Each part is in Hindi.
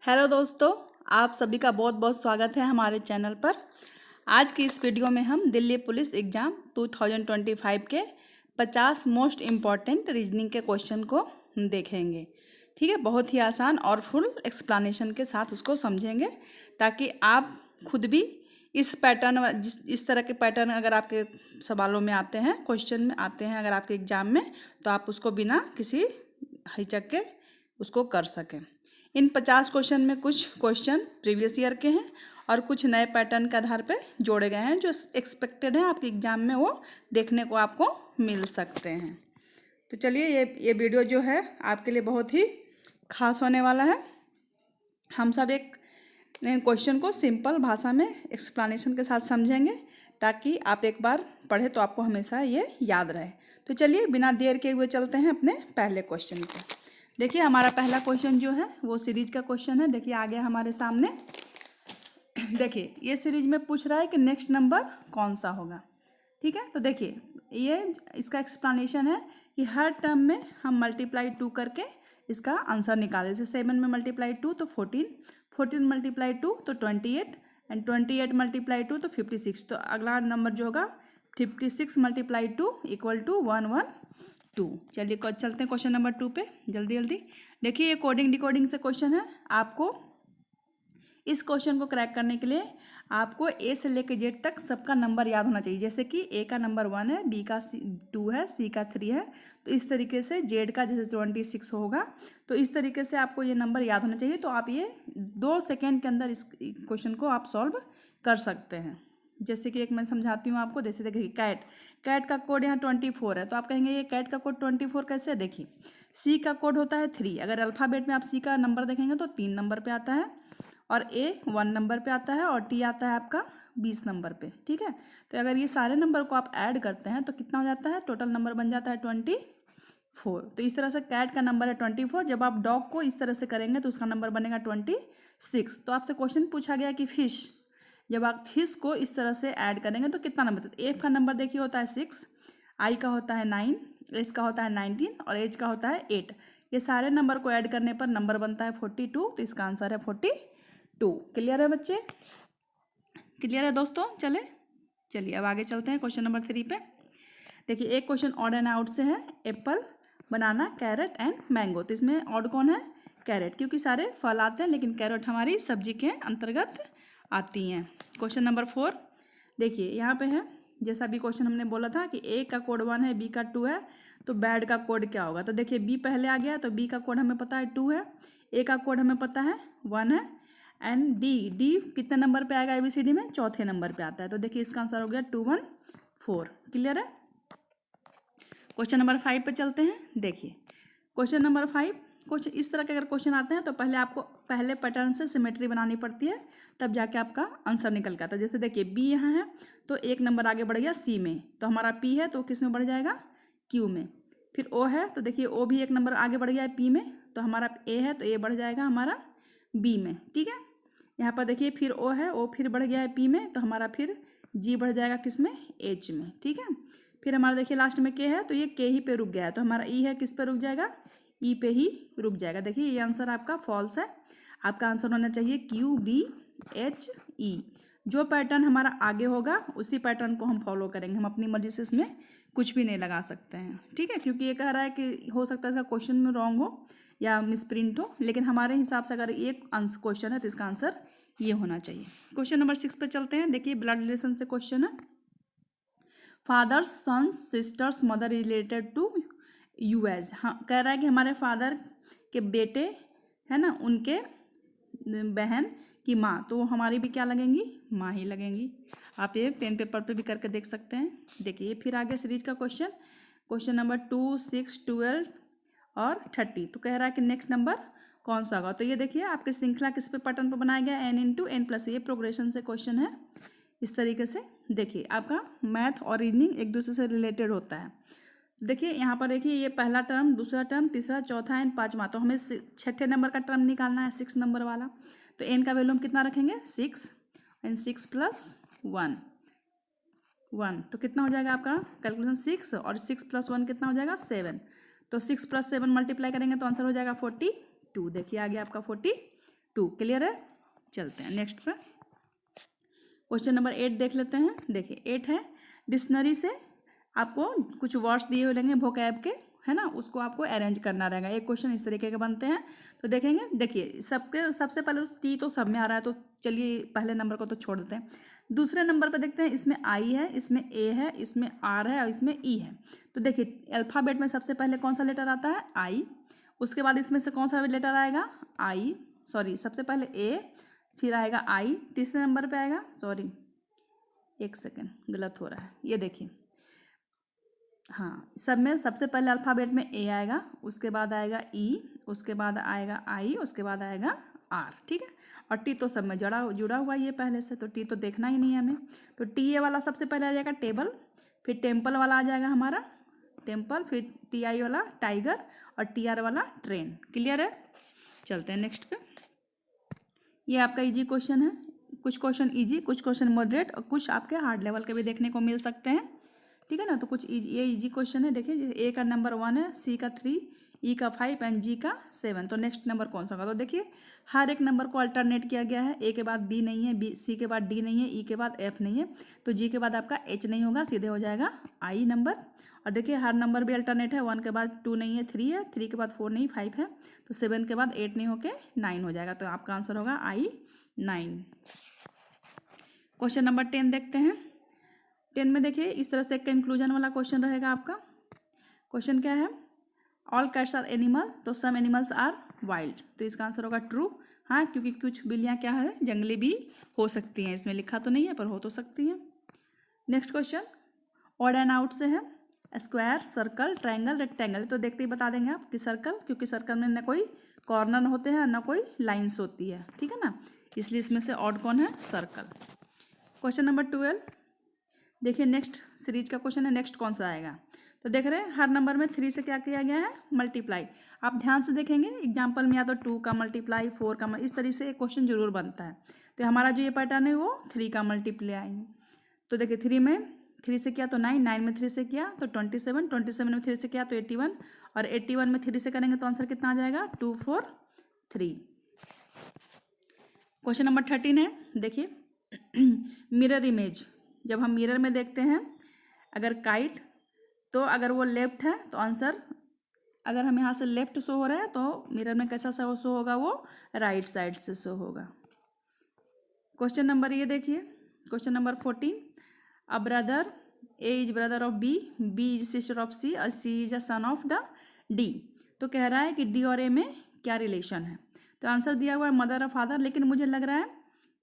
हेलो दोस्तों, आप सभी का बहुत बहुत स्वागत है हमारे चैनल पर। आज की इस वीडियो में हम दिल्ली पुलिस एग्ज़ाम 2025 के 50 मोस्ट इम्पॉर्टेंट रीजनिंग के क्वेश्चन को देखेंगे। ठीक है, बहुत ही आसान और फुल एक्सप्लेनेशन के साथ उसको समझेंगे ताकि आप खुद भी इस पैटर्न इस तरह के पैटर्न अगर आपके सवालों में आते हैं, क्वेश्चन में आते हैं अगर आपके एग्ज़ाम में, तो आप उसको बिना किसी हिचक के उसको कर सकें। इन 50 क्वेश्चन में कुछ क्वेश्चन प्रीवियस ईयर के हैं और कुछ नए पैटर्न के आधार पर जोड़े गए हैं जो एक्सपेक्टेड है आपके एग्ज़ाम में वो देखने को आपको मिल सकते हैं। तो चलिए ये वीडियो जो है आपके लिए बहुत ही खास होने वाला है। हम सब एक क्वेश्चन को सिंपल भाषा में एक्सप्लेनेशन के साथ समझेंगे ताकि आप एक बार पढ़े तो आपको हमेशा ये याद रहे। तो चलिए बिना देर के हुए चलते हैं अपने पहले क्वेश्चन पर। देखिए हमारा पहला क्वेश्चन जो है वो सीरीज का क्वेश्चन है। देखिए आ गया हमारे सामने। देखिए ये सीरीज में पूछ रहा है कि नेक्स्ट नंबर कौन सा होगा। ठीक है, तो देखिए ये इसका एक्सप्लेनेशन है कि हर टर्म में हम मल्टीप्लाई 2 करके इसका आंसर निकालें। जैसे 7 में मल्टीप्लाई 2 तो 14, 14 मल्टीप्लाई 2 तो 28 एंड 28 मल्टीप्लाई 2 तो 56। तो अगला नंबर जो होगा 56 मल्टीप्लाई 2 इक्वल टू 112। चलिए चलते हैं क्वेश्चन नंबर 2 पे जल्दी जल्दी। देखिए ये कोडिंग डिकोडिंग से क्वेश्चन है। आपको इस क्वेश्चन को क्रैक करने के लिए आपको ए से लेकर जेड तक सबका नंबर याद होना चाहिए। जैसे कि ए का नंबर 1 है, बी का 2 है, सी का 3 है, तो इस तरीके से जेड का जैसे 26 होगा, तो इस तरीके से आपको ये नंबर याद होना चाहिए। तो आप ये 2 सेकेंड के अंदर इस क्वेश्चन को आप सॉल्व कर सकते हैं। जैसे कि एक मैं समझाती हूँ आपको। जैसे देखिए कैट का कोड यहाँ 24 है, तो आप कहेंगे ये कैट का कोड 24 कैसे है। देखिए सी का कोड होता है 3। अगर अल्फ़ाबेट में आप सी का नंबर देखेंगे तो 3 नंबर पे आता है, और ए 1 नंबर पे आता है, और टी आता है आपका 20 नंबर पे। ठीक है, तो अगर ये सारे नंबर को आप ऐड करते हैं तो कितना हो जाता है, टोटल नंबर बन जाता है 24। तो इस तरह से कैट का नंबर है 24। जब आप डॉग को इस तरह से करेंगे तो उसका नंबर बनेगा 26। तो आपसे क्वेश्चन पूछा गया कि फिश, जब आप फिश को इस तरह से ऐड करेंगे तो कितना नंबर। तो एफ का नंबर देखिए होता है 6, आई का होता है 9, एस का होता है 19 और एच का होता है 8। ये सारे नंबर को ऐड करने पर नंबर बनता है 42। तो इसका आंसर है 42। क्लियर है बच्चे, क्लियर है दोस्तों। चलिए अब आगे चलते हैं क्वेश्चन नंबर 3 पे। देखिए एक क्वेश्चन ऑड एंड आउट से है। Apple, banana, carrot and mango. तो इसमें ऑड कौन है, कैरेट, क्योंकि सारे फल आते हैं लेकिन कैरेट हमारी सब्जी के अंतर्गत आती हैं। क्वेश्चन नंबर 4 देखिए यहाँ पे है। जैसा भी क्वेश्चन हमने बोला था कि ए का कोड 1 है, बी का 2 है, तो बैड का कोड क्या होगा। तो देखिए बी पहले आ गया, तो बी का कोड हमें पता है 2 है, ए का कोड हमें पता है 1 है, एंड डी कितने नंबर पे आएगा एबीसीडी में, चौथे नंबर पे आता है। तो देखिए इसका आंसर हो गया 214। क्लियर है। क्वेश्चन नंबर 5 पे चलते हैं। देखिए क्वेश्चन नंबर 5, कुछ इस तरह के अगर क्वेश्चन आते हैं तो पहले आपको पहले पैटर्न से सिमेट्री बनानी पड़ती है, तब जाके आपका आंसर निकल के आता है। जैसे देखिए बी यहाँ है तो एक नंबर आगे बढ़ गया सी में, तो हमारा पी है तो किस में बढ़ जाएगा, क्यू में। फिर ओ है तो देखिए ओ भी एक नंबर आगे बढ़ गया है पी में, तो हमारा ए है तो ए बढ़ जाएगा हमारा बी में। ठीक है, यहाँ पर देखिए फिर ओ है, ओ फिर बढ़ गया है पी में, तो हमारा फिर जी बढ़ जाएगा किस में, एच में। ठीक है, फिर हमारा देखिए लास्ट में के है तो ये के ही पे रुक गया है, तो हमारा ई है किस पे रुक जाएगा, ई पे ही रुक जाएगा। देखिए ये आंसर आपका फॉल्स है। आपका आंसर होना चाहिए क्यू बी एच ई। जो पैटर्न हमारा आगे होगा उसी पैटर्न को हम फॉलो करेंगे, हम अपनी मर्जी से इसमें कुछ भी नहीं लगा सकते हैं। ठीक है, क्योंकि ये कह रहा है कि हो सकता है इसका क्वेश्चन में रॉन्ग हो या मिसप्रिंट हो, लेकिन हमारे हिसाब से अगर एक क्वेश्चन है तो इसका आंसर ये होना चाहिए। क्वेश्चन नंबर 6 पे चलते हैं। देखिए ब्लड रिलेशन से क्वेश्चन है। Fathers, sons, sisters, mother related to you as. हाँ, कह रहा है कि हमारे फादर के बेटे है ना, उनके बहन की माँ, तो हमारी भी क्या लगेंगी, माँ ही लगेंगी। आप ये पेन पेपर पे भी करके देख सकते हैं। देखिए फिर आगे सीरीज का क्वेश्चन, क्वेश्चन नंबर 2, 6, 12 और 30। तो कह रहा है कि नेक्स्ट नंबर कौन सा होगा। तो ये देखिए आपकी श्रृंखला किस पे पैटर्न पर बनाया गया, n इंटू एन प्लस। ये प्रोग्रेशन से क्वेश्चन है इस तरीके से। देखिए आपका मैथ और रीजनिंग एक दूसरे से रिलेटेड होता है। देखिए यहाँ पर देखिए ये पहला टर्म, दूसरा टर्म, तीसरा, चौथा एंड पाँचवा। तो हमें छठे नंबर का टर्म निकालना है, 6 नंबर वाला। तो एन का वैल्यू हम कितना रखेंगे, 6 एंड 6 प्लस 1, तो कितना हो जाएगा आपका कैलकुलेशन 6, और 6 प्लस 1 कितना हो जाएगा 7। तो 6 प्लस 7 मल्टीप्लाई करेंगे तो आंसर हो जाएगा 42। देखिए आ गया आपका 42। 2। क्लियर है? चलते हैं नेक्स्ट पर। क्वेश्चन नंबर 8 देख लेते हैं। देखिए 8 है, डिक्शनरी से आपको कुछ वर्ड्स दिए हुए रहेंगे वोकैब के, है ना, उसको आपको अरेंज करना रहेगा। एक क्वेश्चन इस तरीके के बनते हैं। तो देखेंगे, देखिए सबसे पहले टी तो सब में आ रहा है, तो चलिए पहले नंबर को तो छोड़ देते हैं। दूसरे नंबर पर देखते हैं, इसमें आई है, इसमें ए है, इसमें आर है और इसमें ई है। तो देखिए अल्फ़ाबेट में सबसे पहले कौन सा लेटर आता है? आई। उसके बाद इसमें से कौन सा लेटर आएगा? आई, सॉरी सबसे पहले ए, फिर आएगा आई, तीसरे नंबर पे आएगा, सॉरी एक सेकेंड गलत हो रहा है, ये देखिए, हाँ सब में सबसे पहले अल्फ़ाबेट में ए आएगा, उसके बाद आएगा ई, उसके बाद आएगा आई, उसके बाद आएगा आर। ठीक है, और टी तो सब में जुड़ा हुआ ये पहले से, तो टी तो देखना ही नहीं है हमें। तो टी ए वाला सबसे पहले आ जाएगा टेबल, फिर टेम्पल वाला आ जाएगा हमारा टेम्पल, फिर टी आई वाला टाइगर और टी आर वाला ट्रेन। क्लियर है? चलते हैं नेक्स्ट पे। ये आपका इजी क्वेश्चन है, कुछ क्वेश्चन इजी, कुछ क्वेश्चन मॉडरेट और कुछ आपके हार्ड लेवल के भी देखने को मिल सकते हैं। ठीक है ना, तो कुछ ये इजी क्वेश्चन है। देखिए ए का नंबर 1 है, सी का 3, ई का 5 एंड जी का 7। तो नेक्स्ट नंबर कौन सा होगा? तो देखिए हर एक नंबर को अल्टरनेट किया गया है। ए के बाद बी नहीं है, बी सी के बाद डी नहीं है, ई के बाद एफ नहीं है, तो जी के बाद आपका एच नहीं होगा, सीधे हो जाएगा आई नंबर। और देखिए हर नंबर भी अल्टरनेट है, 1 के बाद 2 नहीं है, 3 है, 3 के बाद 4 नहीं 5 है, तो 7 के बाद 8 नहीं होके 9 हो जाएगा। तो आपका आंसर होगा आई 9। क्वेश्चन नंबर 10 देखते हैं। 10 में देखिए इस तरह से एक कंक्लूजन वाला क्वेश्चन रहेगा आपका। क्वेश्चन क्या है? ऑल कैट्स आर एनिमल, तो सम एनिमल्स आर वाइल्ड। तो इसका आंसर होगा ट्रू। हाँ, क्योंकि कुछ बिल्लियाँ क्या है, जंगली भी हो सकती हैं। इसमें लिखा तो नहीं है पर हो तो सकती हैं। Next question odd and out से है। Square, circle, triangle, rectangle. तो देखते ही बता देंगे आप कि सर्कल, क्योंकि सर्कल में ना कोई कॉर्नर होते हैं ना कोई लाइन्स होती है। ठीक है ना, इसलिए इसमें से ऑड कौन है? सर्कल। क्वेश्चन नंबर 12 देखिए, नेक्स्ट सीरीज का क्वेश्चन है। नेक्स्ट कौन सा आएगा? तो देख रहे हैं हर नंबर में 3 से क्या किया गया है? मल्टीप्लाई। आप ध्यान से देखेंगे एग्जाम्पल में या तो 2 का मल्टीप्लाई, 4 का इस तरीके से एक क्वेश्चन जरूर बनता है। तो हमारा जो ये पैटर्न है वो 3 का मल्टीप्लाई। तो देखिए 3 में 3 से किया तो 9, 9 में 3 से किया तो 27, 27 में 3 से किया तो 81, और 81 में 3 से करेंगे तो आंसर कितना आ जाएगा? 2 4 3। क्वेश्चन नंबर 13 है। देखिए मिरर इमेज, जब हम मिरर में देखते हैं अगर काइट, तो अगर वो लेफ्ट है तो आंसर, अगर हम यहाँ से लेफ्ट शो हो रहा है तो मिरर में कैसा शो होगा? वो राइट साइड से शो होगा। क्वेश्चन नंबर ये देखिए, question number 14, a brother A is brother of B, B is sister of C और C is a son of the D. तो कह रहा है कि डी और ए में क्या रिलेशन है? तो आंसर दिया हुआ है मदर और फादर, लेकिन मुझे लग रहा है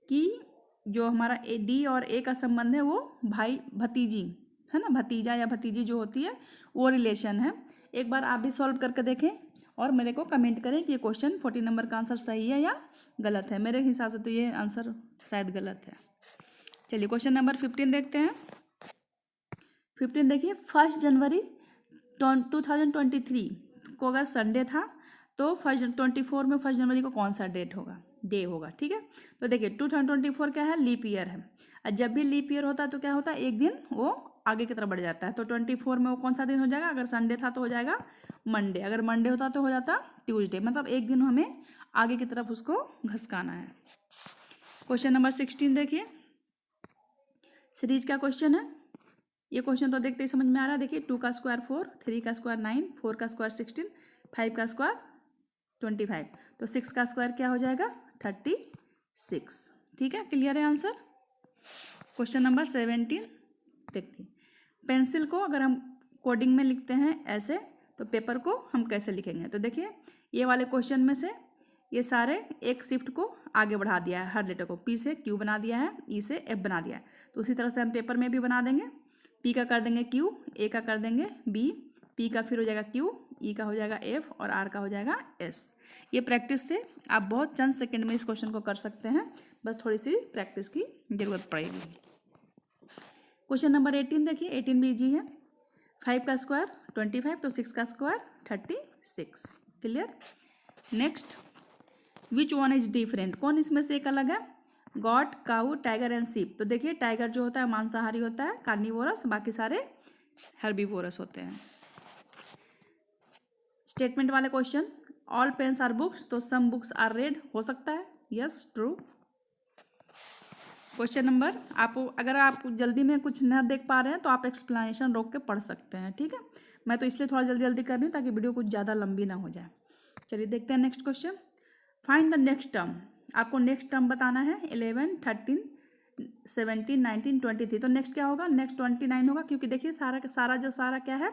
कि जो हमारा ए डी और ए का संबंध है वो भाई भतीजी है ना, भतीजा या भतीजी जो होती है वो रिलेशन है। एक बार आप भी सॉल्व करके देखें और मेरे को कमेंट करें कि ये क्वेश्चन 14 नंबर का आंसर सही है या गलत है। मेरे हिसाब से तो ये आंसर शायद गलत है। चलिए क्वेश्चन नंबर 15 देखते हैं। 15 देखिए, 1 जनवरी 2023 को अगर संडे था तो 24 में 1 जनवरी को कौन सा डेट होगा? डे होगा। ठीक है, तो देखिए 2024 क्या है? लीप ईयर है। और जब भी लीप ईयर होता है तो क्या होता है? एक दिन वो आगे की तरफ बढ़ जाता है। तो 24 में वो कौन सा दिन हो जाएगा? अगर संडे था तो हो जाएगा मंडे, अगर मंडे होता तो हो जाता ट्यूसडे। मतलब एक दिन हमें आगे की तरफ उसको घसकाना है। क्वेश्चन नंबर 16 देखिए, सीरीज का क्वेश्चन है। ये क्वेश्चन तो देखते ही समझ में आ रहा है। देखिए 2 का स्क्वायर 4, 3 का स्क्वायर 9, 4 का स्क्वायर 16, 5 का स्क्वायर 25, तो 6 का स्क्वायर क्या हो जाएगा? 36। ठीक है, क्लियर है आंसर। क्वेश्चन नंबर 17 देखिए, पेंसिल को अगर हम कोडिंग में लिखते हैं ऐसे, तो पेपर को हम कैसे लिखेंगे? तो देखिए ये वाले क्वेश्चन में से ये सारे एक शिफ्ट को आगे बढ़ा दिया है, हर लेटर को। पी से क्यू बना दिया है, ई से एफ बना दिया है। तो उसी तरह से हम पेपर में भी बना देंगे। पी का कर देंगे क्यू, ए का कर देंगे बी, पी का फिर हो जाएगा क्यू, ई का हो जाएगा एफ और आर का हो जाएगा एस। ये प्रैक्टिस से आप बहुत चंद सेकंड में इस क्वेश्चन को कर सकते हैं, बस थोड़ी सी प्रैक्टिस की जरूरत पड़ेगी। क्वेश्चन नंबर 18 देखिए, 18 भी इजी है। 5 का स्क्वायर 25, तो 6 का square 36। Clear. Next, which one is different? कौन इसमें से एक अलग है? Got, cow, tiger and sheep. तो देखिए टाइगर जो होता है मांसाहारी होता है, कार्निवोरस, बाकी सारे हर्बीवोरस होते हैं। स्टेटमेंट वाले question, all pens are books, तो सम बुक्स आर रेड हो सकता है, यस ट्रू। क्वेश्चन नंबर, आप अगर आप जल्दी में कुछ न देख पा रहे हैं तो आप एक्सप्लेनेशन रोक के पढ़ सकते हैं, ठीक है। मैं तो इसलिए थोड़ा जल्दी जल्दी कर रही हूँ ताकि वीडियो कुछ ज़्यादा लंबी ना हो जाए। चलिए देखते हैं next question. Find the next term. आपको नेक्स्ट टर्म बताना है 11, 13, 17, 19, 23। तो नेक्स्ट क्या होगा? नेक्स्ट 29 होगा, क्योंकि देखिए सारा क्या है,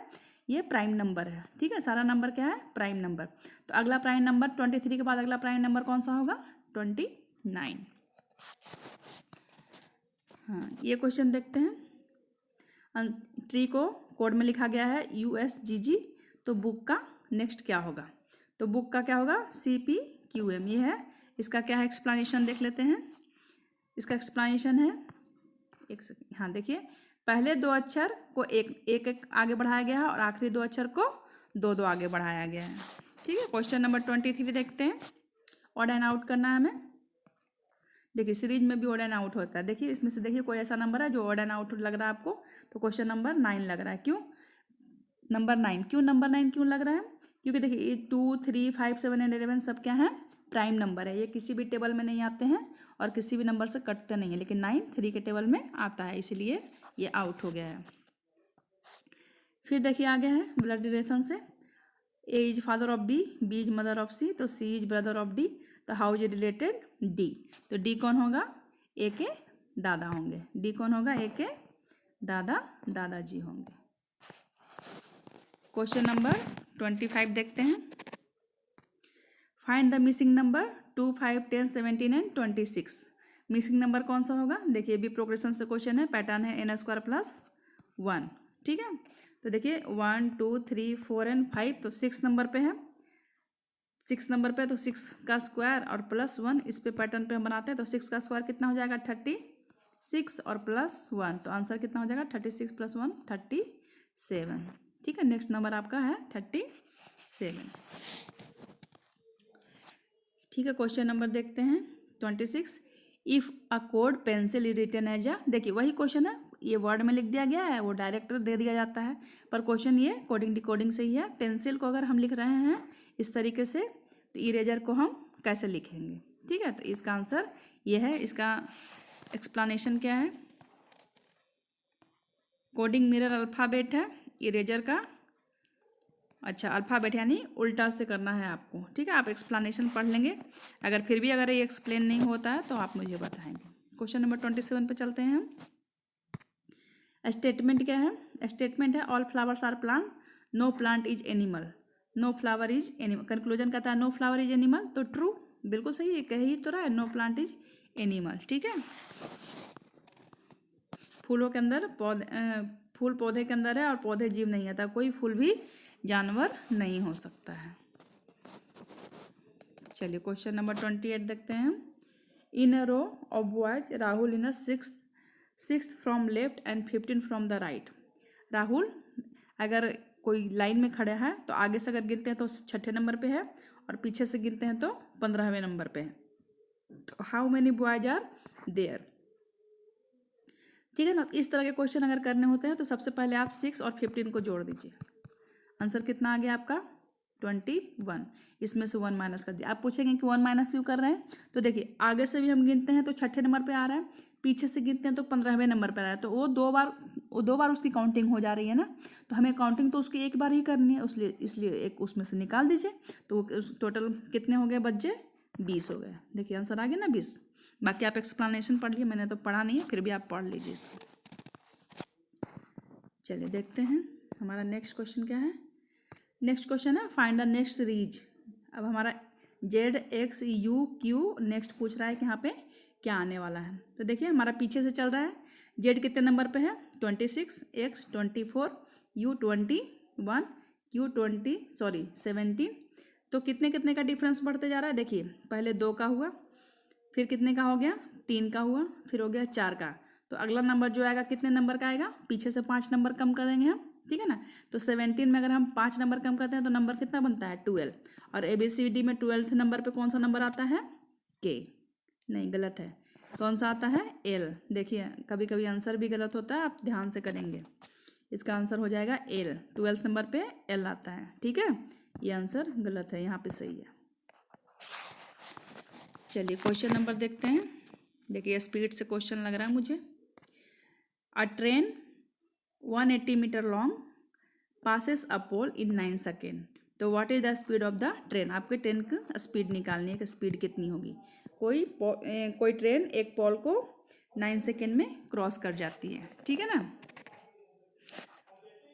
ये प्राइम नंबर है, ठीक है। सारा नंबर क्या है? Prime number. तो अगला प्राइम नंबर 23 के बाद अगला प्राइम नंबर कौन सा होगा? 29। हाँ, ये क्वेश्चन देखते हैं। ट्री को कोड में लिखा गया है USGG। तो बुक का नेक्स्ट क्या होगा? तो बुक का क्या होगा? CPQM। ये है, इसका क्या है एक्सप्लेनेशन देख लेते हैं। इसका एक्सप्लेनेशन है, एक सेकंड, हाँ देखिए, पहले दो अक्षर को एक आगे बढ़ाया गया है और आखिरी दो अक्षर को दो आगे बढ़ाया गया है, ठीक है। क्वेश्चन नंबर 23 देखते हैं। ऑड एंड आउट करना है हमें। देखिए सीरीज में भी ऑड एंड आउट होता है। देखिए इसमें से देखिए कोई ऐसा नंबर है जो ऑड एंड आउट लग रहा है आपको, तो क्वेश्चन नंबर 9 लग रहा है। क्यों नंबर 9? क्यों नंबर 9 क्यों लग रहा है? क्योंकि देखिए 2, 3, 5, 7 एंड 11 सब क्या है? प्राइम नंबर है। ये किसी भी टेबल में नहीं आते हैं और किसी भी नंबर से कटते नहीं है, लेकिन 9 3 के टेबल में आता है, इसलिए ये आउट हो गया है। फिर देखिए आगे है ब्लड रिलेशन से। A is father of B is mother of C, तो C is brother of D। तो हाउ इज रिलेटेड? D। तो D कौन होगा? A के दादा होंगे। D कौन होगा? A के दादाजी होंगे। क्वेश्चन नंबर 25 देखते हैं। Find the missing number 2, 5, 10, 17 and 26। Missing number कौन सा होगा? देखिए भी प्रोग्रेशन से क्वेश्चन है, पैटर्न है n² + 1, ठीक है। तो देखिए 1, 2, 3, 4 एंड 5, तो 6 नंबर पे है। 6 नंबर पे तो 6 का स्क्वायर और +1 इस पे पैटर्न पे हम बनाते हैं। तो 6 का स्क्वायर कितना हो जाएगा? 36 और +1, तो आंसर कितना हो जाएगा? 36 + 1 37, ठीक है। नेक्स्ट नंबर आपका है 37, ठीक है। क्वेश्चन नंबर देखते हैं 26। If a code pencil is written as a, देखिए वही क्वेश्चन है, ये वर्ड में लिख दिया गया है, वो डायरेक्टर दे दिया जाता है, पर क्वेश्चन ये कोडिंग डिकोडिंग से ही है। पेंसिल को अगर हम लिख रहे हैं इस तरीके से, तो इरेजर को हम कैसे लिखेंगे, ठीक है। तो इसका आंसर ये है। इसका एक्सप्लेनेशन क्या है? कोडिंग मिरर अल्फ़ाबेट है, इरेजर का अच्छा अल्फ़ाबेट यानी उल्टा से करना है आपको, ठीक है। आप एक्सप्लेनेशन पढ़ लेंगे, अगर फिर भी अगर ये एक्सप्लेन नहीं होता है तो आप मुझे बताएंगे। क्वेश्चन नंबर 27 पे चलते हैं हम। स्टेटमेंट क्या है? स्टेटमेंट है all flowers are plant, no plant is animal. No flower is animal. Conclusion कहता है नो फ्लावर इज एनिमल, तो ट्रू, बिल्कुल सही, कह ही तो रहा है नो प्लांट इज एनिमल, ठीक है। फूलों के अंदर फूल पौधे के अंदर है और पौधे जीव नहीं आता, कोई फूल भी जानवर नहीं हो सकता है। चलिए क्वेश्चन नंबर 28 देखते हैं। In a row of boys Rahul in a six from left and 15 from the right. Rahul अगर कोई लाइन में खड़ा है तो आगे से अगर गिनते हैं तो 6ठे नंबर पे है और पीछे से गिनते हैं तो 15वें नंबर पे है। तो how many boys are there, ठीक है ना। इस तरह के क्वेश्चन अगर करने होते हैं तो सबसे पहले आप 6 और 15 को जोड़ दीजिए। आंसर कितना आ गया आपका? 21। इसमें से 1 माइनस कर दिया। आप पूछेंगे कि 1 माइनस क्यों कर रहे हैं? तो देखिए आगे से भी हम गिनते हैं तो 6ठे नंबर पे आ रहा है, पीछे से गिनते हैं तो 15वें नंबर पर आ रहा है, तो वो दो बार उसकी काउंटिंग हो जा रही है ना। तो हमें काउंटिंग तो उसकी एक बार ही करनी है, इसलिए एक उसमें से निकाल दीजिए। तो उस टोटल कितने हो गए बच्चे? 20 हो गए। देखिए आंसर आ गया ना 20। बाकी आप एक्सप्लेनेशन पढ़ लिए, मैंने तो पढ़ा नहीं है, फिर भी आप पढ़ लीजिए इसको। चलिए देखते हैं हमारा नेक्स्ट क्वेश्चन क्या है। नेक्स्ट क्वेश्चन है फाइंड द नेक्स्ट सीरीज। अब हमारा ZXUQ नेक्स्ट पूछ रहा है कि यहाँ पे क्या आने वाला है। तो देखिए हमारा पीछे से चल रहा है। Z कितने नंबर पे है? 26, X 24, U 21, Q 17। तो कितने कितने का डिफरेंस बढ़ते जा रहा है? देखिए पहले 2 का हुआ, फिर कितने का हो गया? 3 का हुआ, फिर हो गया 4 का। तो अगला नंबर जो आएगा कितने नंबर का आएगा? पीछे से 5 नंबर कम करेंगे हम, ठीक है ना। तो 17 में अगर हम 5 नंबर कम करते हैं तो नंबर कितना बनता है? 12। और ABCD में 12th नंबर पे कौन सा नंबर आता है? K। नहीं, गलत है। कौन सा आता है? L। देखिए कभी कभी आंसर भी गलत होता है, आप ध्यान से करेंगे। इसका आंसर हो जाएगा L। 12th नंबर पे L आता है, ठीक है। ये आंसर गलत है, यहाँ पे सही है। चलिए क्वेश्चन नंबर देखते हैं। देखिए स्पीड से क्वेश्चन लग रहा है मुझे। A train 180 metre long passes a pole in 9 second. तो what is the speed of the train? आपके ट्रेन की स्पीड निकालनी है कि स्पीड कितनी होगी। कोई ट्रेन एक पोल को 9 सेकेंड में क्रॉस कर जाती है, ठीक है ना।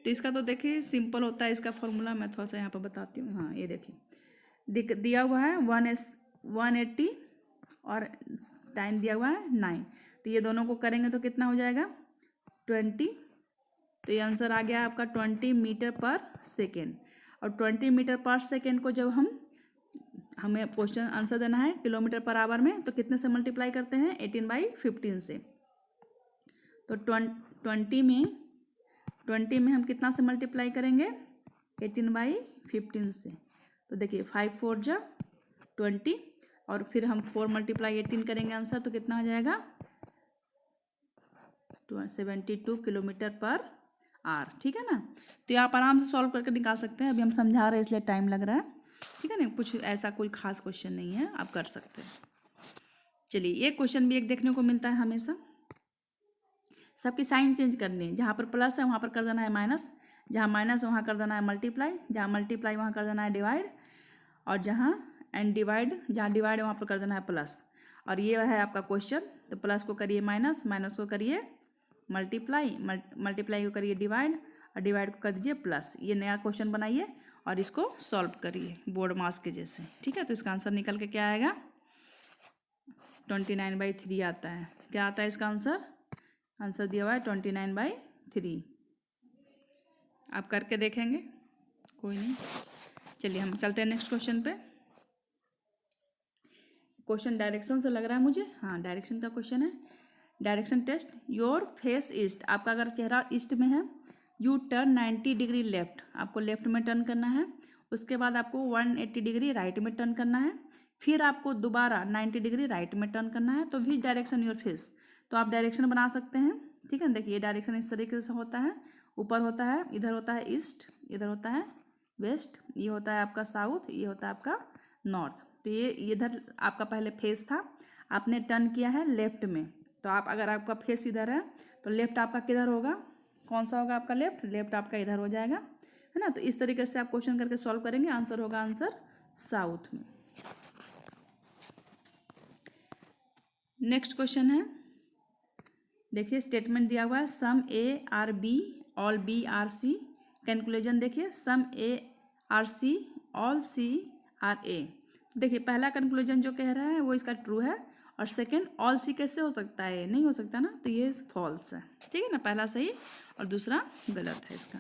तो इसका तो देखिए सिंपल होता है, इसका फॉर्मूला मैं थोड़ा सा यहाँ पर बताती हूँ। हाँ ये देखिए दिया हुआ है 180 और टाइम दिया हुआ है 9। तो ये दोनों को करेंगे तो कितना हो जाएगा 20। तो ये आंसर आ गया आपका 20 मीटर पर सेकेंड। और 20 मीटर पर सेकेंड को जब हमें क्वेश्चन आंसर देना है किलोमीटर पर आवर में, तो कितने से मल्टीप्लाई करते हैं 18/15 से। तो 20 में हम कितना से मल्टीप्लाई करेंगे 18/15 से। तो देखिए 5 4 जा 20 और फिर हम 4 × 18 करेंगे आंसर, तो कितना हो जाएगा 72 किलोमीटर पर आवर, ठीक है ना। तो आप आराम से सॉल्व करके निकाल सकते हैं। अभी हम समझा रहे हैं इसलिए टाइम लग रहा है, ठीक है ना। कुछ ऐसा कोई खास क्वेश्चन नहीं है, आप कर सकते हैं। चलिए ये क्वेश्चन भी एक देखने को मिलता है हमेशा। सबकी साइन चेंज करनी है, जहाँ पर प्लस है वहाँ पर कर देना है माइनस, जहाँ माइनस वहाँ कर देना है मल्टीप्लाई, जहाँ मल्टीप्लाई वहाँ कर देना है डिवाइड, और जहाँ डिवाइड है वहाँ पर कर देना है प्लस। और ये है आपका क्वेश्चन। तो प्लस को करिए माइनस, माइनस को करिए मल्टीप्लाई, मल्टीप्लाई को करिए डिवाइड, और डिवाइड को कर दीजिए प्लस। ये नया क्वेश्चन बनाइए और इसको सॉल्व करिए बोर्ड मास के जैसे, ठीक है। तो इसका आंसर निकल के क्या आएगा 29/3 आता है। क्या आता है इसका आंसर दिया हुआ है 29/3। आप करके देखेंगे, कोई नहीं। चलिए हम चलते हैं नेक्स्ट क्वेश्चन पे। क्वेश्चन डायरेक्शन से लग रहा है मुझे। हाँ डायरेक्शन का क्वेश्चन है। Direction test. Your face east, आपका अगर चेहरा ईस्ट में है, यू टर्न 90 डिग्री लेफ्ट, आपको लेफ्ट में टर्न करना है। उसके बाद आपको 180 डिग्री राइट में टर्न करना है। फिर आपको दोबारा 90 डिग्री राइट में टर्न करना है। तो विच डायरेक्शन योर फेस, तो आप डायरेक्शन बना सकते हैं, ठीक है। देखिए डायरेक्शन इस तरीके से होता है। ऊपर होता है, इधर होता है ईस्ट, इधर होता है वेस्ट, ये होता है आपका साउथ, ये होता है आपका नॉर्थ। तो ये इधर आपका पहले फेस था, आपने टर्न किया है लेफ्ट में। तो आप अगर आपका फेस इधर है तो लेफ्ट आपका किधर होगा, कौन सा होगा आपका लेफ्ट आपका इधर हो जाएगा, है ना। तो इस तरीके से आप क्वेश्चन करके सॉल्व करेंगे, आंसर होगा आंसर साउथ में। नेक्स्ट क्वेश्चन है। देखिए स्टेटमेंट दिया हुआ है some A are B all B are C. Calculation देखिए some A are C all C are A. देखिए पहला कंक्लूजन जो कह रहा है वो इसका ट्रू है, और सेकंड ऑल सी कैसे हो सकता है, नहीं हो सकता ना, तो ये फॉल्स है, ठीक है ना। पहला सही और दूसरा गलत है इसका।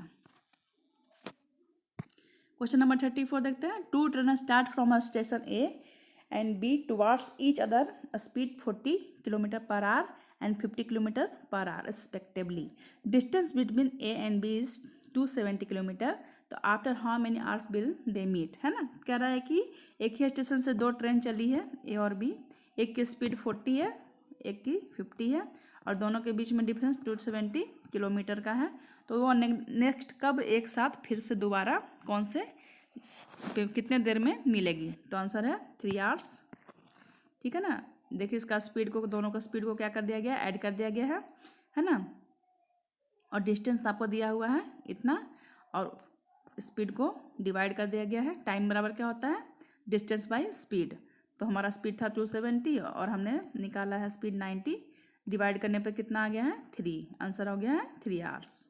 क्वेश्चन नंबर 34 देखते हैं। Two train start from a station A and B towards each other speed 40 kilometre per hour and 50 kilometre per hour respectively. Distance between A and B is 270 kilometre. तो after how many hours will they meet, है ना। कह रहा है कि एक ही स्टेशन से दो ट्रेन चली है ए और बी, एक की स्पीड 40 है, एक की 50 है, और दोनों के बीच में डिफरेंस 270 किलोमीटर का है। तो वो नेक्स्ट कब एक साथ फिर से दोबारा कौन से कितने देर में मिलेगी। तो आंसर है 3 आवर्स, ठीक है ना। देखिए इसका स्पीड को, दोनों का स्पीड को क्या कर दिया गया, ऐड कर दिया गया है ना। और डिस्टेंस आपको दिया हुआ है इतना, और स्पीड को डिवाइड कर दिया गया है। टाइम बराबर क्या होता है डिस्टेंस बाय स्पीड। तो हमारा स्पीड था 270 और हमने निकाला है स्पीड 90, डिवाइड करने पर कितना आ गया है 3। आंसर हो गया है 3 आवर्स।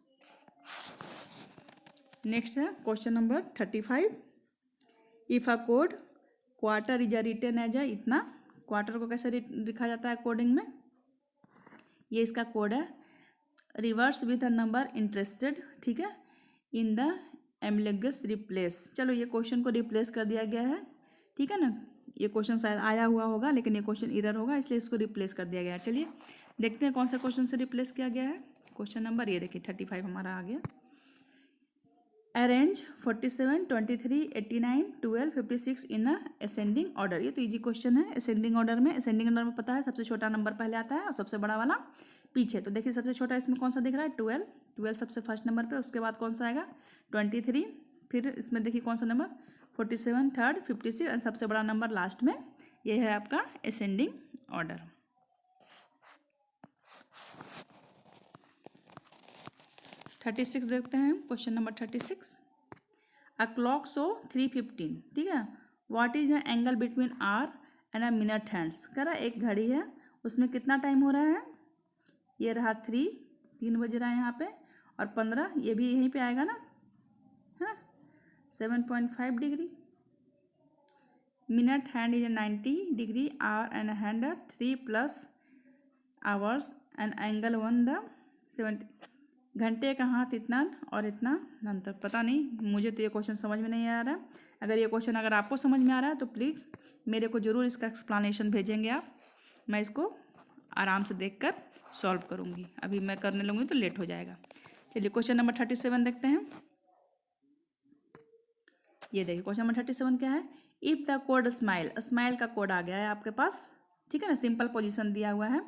नेक्स्ट है question number 35। If a code quarter is written as a इतना। क्वार्टर को कैसे लिखा जाता है कोडिंग में, ये इसका कोड है। Reverse with a number interested, ठीक है, इन द एम्बलेगस रिप्लेस। चलो ये क्वेश्चन को रिप्लेस कर दिया गया है, ठीक है ना। ये क्वेश्चन शायद आया हुआ होगा लेकिन ये क्वेश्चन इरर होगा, इसलिए इसको रिप्लेस कर दिया गया है। चलिए देखते हैं कौन सा क्वेश्चन से रिप्लेस किया गया है। क्वेश्चन नंबर ये देखिए 35 हमारा आ गया। अरेंज 47 23 89 12 56 इन अ असेंडिंग ऑर्डर। ये तो इजी क्वेश्चन है। असेंडिंग ऑर्डर में पता है सबसे छोटा नंबर पहले आता है और सबसे बड़ा वाला पीछे। तो देखिए सबसे छोटा इसमें कौन सा दिख रहा है 12 सबसे फर्स्ट नंबर पे, उसके बाद कौन सा आएगा 23, फिर इसमें देखिए कौन सा नंबर 47 थर्ड 56 और सबसे बड़ा नंबर लास्ट में ये है आपका असेंडिंग ऑर्डर। थर्टी सिक्स देखते हैं question number 36। A clock show 3:15, ठीक है। What is the angle between hour and a minute hands. कह रहा है एक घड़ी है, उसमें कितना टाइम हो रहा है, ये रहा 3 बज रहा है यहाँ पे, और 15 ये भी यहीं पे आएगा ना, हाँ 7.5 degree. Minute hand is 90 degree, hour and hand 3+ hours and angle 1 the 70। घंटे का हाथ इतना और इतना अंतर, पता नहीं, मुझे तो ये क्वेश्चन समझ में नहीं आ रहा। अगर आपको समझ में आ रहा है तो प्लीज़ मेरे को ज़रूर इसका एक्सप्लेनेशन भेजेंगे आप, मैं इसको आराम से देखकर सॉल्व करूँगी। अभी मैं करने लगूँगी तो लेट हो जाएगा। चलिए क्वेश्चन नंबर 37 देखते हैं। ये देखिए क्वेश्चन नंबर 37 क्या है। If the code smile, smile का कोड आ गया है आपके पास, ठीक है ना। सिंपल पोजीशन दिया हुआ है,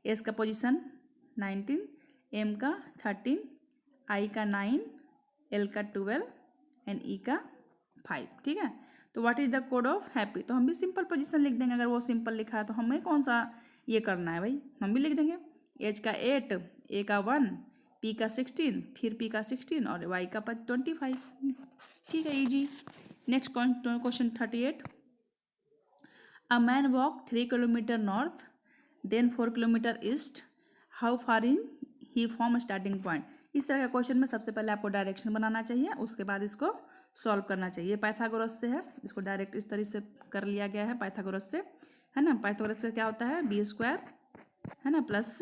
एस का पोजीशन 19, एम का 13, आई का 9, एल का 12 एंड ई का 5, ठीक है। तो what is the code of happy, तो हम भी सिंपल पोजीशन लिख देंगे। अगर वो सिंपल लिखा है तो हमें कौन सा ये करना है भाई, हम भी लिख देंगे। एच का 8, ए का 1, पी का 16, फिर पी का 16 और वाई का 25, ठीक है, easy. Next question 38। A man walk 3 kilometre north then 4 kilometre east, how far in he from starting point. इस तरह के क्वेश्चन में सबसे पहले आपको डायरेक्शन बनाना चाहिए, उसके बाद इसको सॉल्व करना चाहिए। पाइथागोरस से है, इसको डायरेक्ट इस तरह से कर लिया गया है पाइथागोरस से, है ना। पाइथागोरस से क्या होता है, b² है ना plus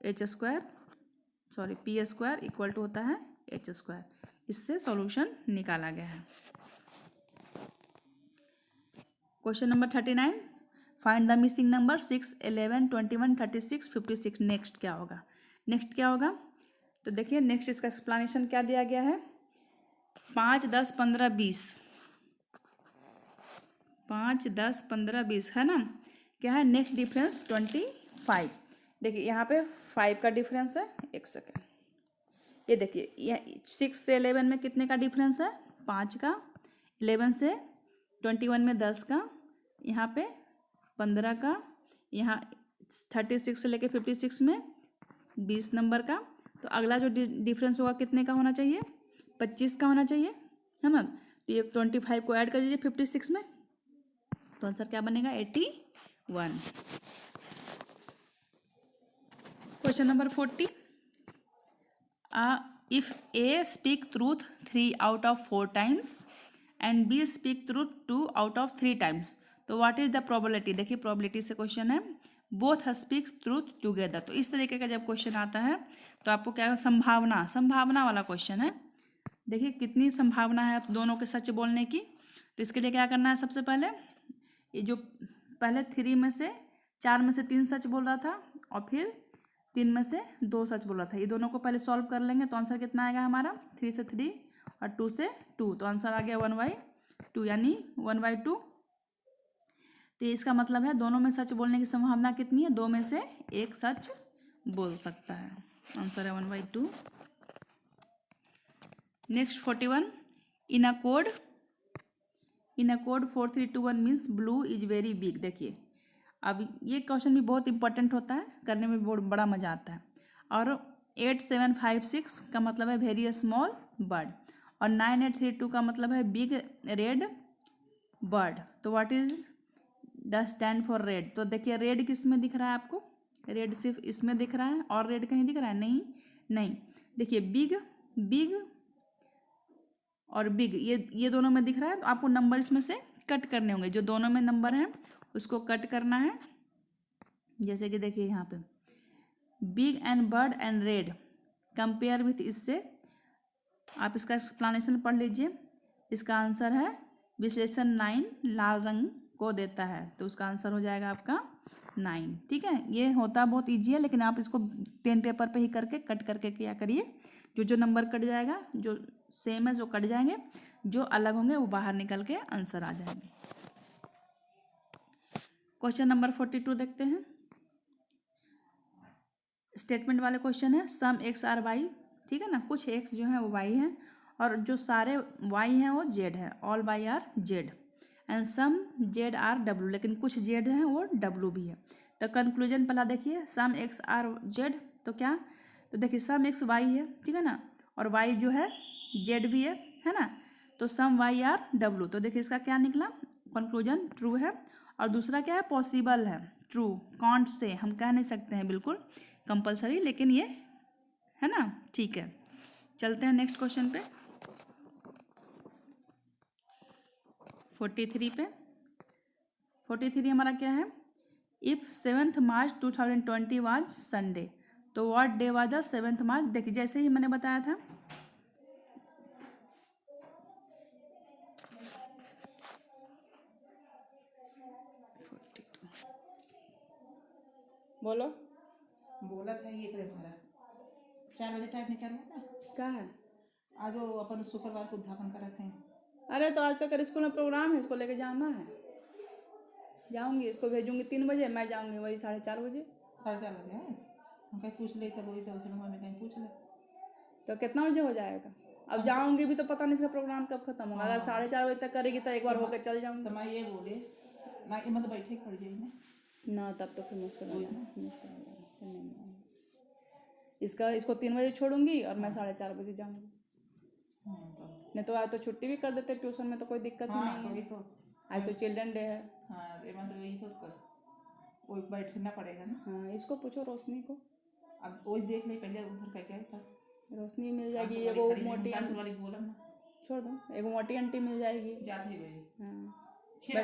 h² sorry p² equal to होता है h²। इससे सॉल्यूशन निकाला गया है। Question number 39। Find the missing number 6, 11, 21, 36, 56। Next क्या होगा, नेक्स्ट क्या होगा, तो देखिए नेक्स्ट इसका एक्सप्लेनेशन क्या दिया गया है। 5, 10, 15, 20, 5, 10, 15, 20 है ना। क्या है नेक्स्ट डिफरेंस 25। देखिए यहाँ पे 5 का डिफरेंस है, एक सेकेंड, ये देखिए 6 से 11 में कितने का डिफरेंस है, 5 का। 11 से 21 में 10 का, यहाँ पे 15 का, यहाँ 36 से लेके 56 में 20 नंबर का। तो अगला जो डिफरेंस होगा कितने का होना चाहिए, 25 का होना चाहिए, है ना। तो ये 25 को ऐड कर दीजिए 56 में, तो आंसर क्या बनेगा 81। Question number 40। If A speak truth 3 out of 4 times and B speak truth 2 out of 3 times, तो व्हाट इज द प्रोबेबिलिटी। देखिए प्रोबेबिलिटी से क्वेश्चन है, बोथ स्पीक ट्रूथ टुगेदर। तो इस तरीके का जब क्वेश्चन आता है तो आपको क्या, संभावना, संभावना वाला क्वेश्चन है। देखिए कितनी संभावना है दोनों के सच बोलने की। तो इसके लिए क्या करना है, सबसे पहले ये जो पहले 3 में से 4 में से 3 सच बोल रहा था और फिर 3 में से 2 सच बोल रहा था, ये दोनों को पहले सॉल्व कर लेंगे। तो आंसर कितना आएगा हमारा, 3 से 3 और 2 से 2, तो आंसर आ गया 1/2 यानी 1/2। तो इसका मतलब है दोनों में सच बोलने की संभावना कितनी है, 2 में से 1 सच बोल सकता है, आंसर है 1/2। Next 41। In a code 4321 means blue is very big. देखिए अब ये क्वेश्चन भी बहुत इंपॉर्टेंट होता है, करने में बहुत बड़ा मजा आता है। और 8756 का मतलब है वेरी स्मॉल बर्ड, और 9832 का मतलब है बिग रेड बर्ड। तो what is the stand for red. तो देखिए रेड किस में दिख रहा है आपको, रेड सिर्फ इसमें दिख रहा है, और रेड कहीं दिख रहा है, नहीं नहीं। देखिए बिग, बिग और बिग ये दोनों में दिख रहा है, तो आपको नंबर इसमें से कट करने होंगे, जो दोनों में नंबर हैं उसको कट करना है। जैसे कि देखिए यहाँ पे big and bird and red compare with, इससे आप इसका एक्सप्लेनेशन पढ़ लीजिए। इसका आंसर है विश्लेषण 9 लाल रंग को देता है, तो उसका आंसर हो जाएगा आपका 9, ठीक है। ये होता बहुत ईजी है, लेकिन आप इसको पेन पेपर पे ही करके कट करके क्या करिए, जो नंबर कट जाएगा, जो सेम है जो कट जाएंगे, जो अलग होंगे वो बाहर निकल के आंसर आ जाएंगे। क्वेश्चन नंबर 42 देखते हैं। स्टेटमेंट वाले क्वेश्चन है, सम एक्स आर वाई, ठीक है ना, कुछ एक्स जो है वो वाई है और जो सारे वाई हैं वो जेड है, all Y are Z, and some Z are W, लेकिन कुछ जेड हैं और डब्ल्यू भी है। तो कंक्लूजन पहला देखिए, सम एक्स आर जेड, तो क्या, तो देखिए सम एक्स वाई है, ठीक है ना, और वाई जो है जेड भी है ना, तो सम वाई आर डब्ल्यू, तो देखिए इसका क्या निकला, कंक्लूजन ट्रू है। और दूसरा क्या है, पॉसिबल है, ट्रू, कांट से हम कह नहीं सकते हैं बिल्कुल कंपलसरी, लेकिन ये है ना, ठीक है। चलते हैं नेक्स्ट क्वेश्चन पे, 43 पे। 43 हमारा क्या है, इफ 7 मार्च 2020 वाज संडे, तो व्हाट डे वाज द 7 मार्च। देखिए जैसे ही मैंने बताया था, बोलो, बोला था ये करे तुम्हारा 4 बजे टाइम निकल ना। क्या है, आज वो अपन शुक्रवार को उद्यापन करा थे। अरे तो आज तक स्कूल में प्रोग्राम है, इसको लेके जाना है, जाऊंगी, इसको भेजूंगी 3 बजे, मैं जाऊंगी वही 4:30 बजे। 4:30 बजे है, हम कहीं पूछ ले तब वही तो फिर मम्मी कहीं पूछ ले। तो कितना बजे हो जाएगा, अब जाऊंगी भी तो पता नहीं इसका प्रोग्राम कब खत्म होगा, अगर हाँ। 4:30 बजे तक करेगी तो एक बार होकर चल जाऊंगी। तो मैं ये बोले ना, ये मतलब बैठे खड़ जाई ना। ना तब तो फिर मुश्किल हो जाएगा, मुश्किल हो जाएगा, फिर नहीं जाऊंगी। इसको 3 बजे छोड़ूंगी और मैं 4:30 बजे जाऊंगी, तो नहीं तो आज तो छुट्टी भी कर देते ट्यूशन में, तो कोई दिक्कत ही हाँ नहीं तो है, वही तो आज तो चिल्ड्रन डे है। हाँ तो मतलब वही तो कर वही बैठना पड़ेगा ना। हाँ, इसको पूछो रोशनी को, अब वही देख ले पहले उधर क्या क्या था। रोशनी मिल जाएगी, कानपुर एगो वाली खड़ी है, मोटी कानपुर आंटी, वाली बोला ना छोड़ दो, एगो मोटी आंटी मिल जाएगी। जात ही गई। हाँ,